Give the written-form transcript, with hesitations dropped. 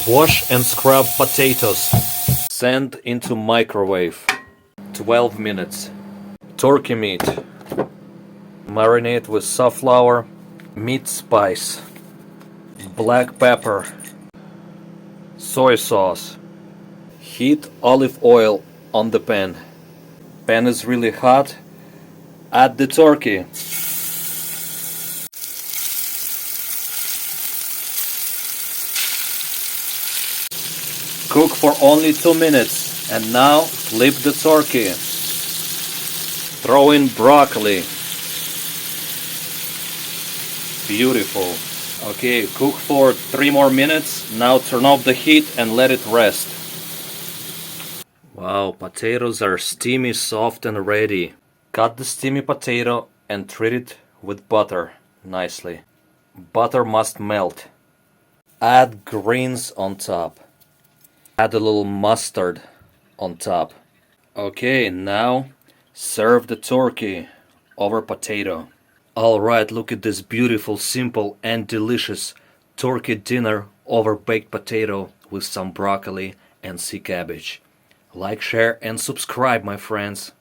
Wash and scrub potatoes. Send into microwave. 12 minutes. Turkey meat. Marinate with safflower, meat spice, black pepper, soy sauce. Heat olive oil on the pan. Pan is really hot. Add the turkey. Cook for only 2 minutes, and now flip the turkey. Throw in broccoli. Beautiful. Okay, cook for 3 more minutes. Now turn off the heat and let it rest. Wow, potatoes are steamy, soft and ready. Cut the steamy potato and treat it with butter nicely. Butter must melt. Add greens on top. Add a little mustard on top. Okay, now serve the turkey over potato. Alright, look at this beautiful, simple and delicious turkey dinner over baked potato with some broccoli and sea cabbage. Like, share and subscribe, my friends.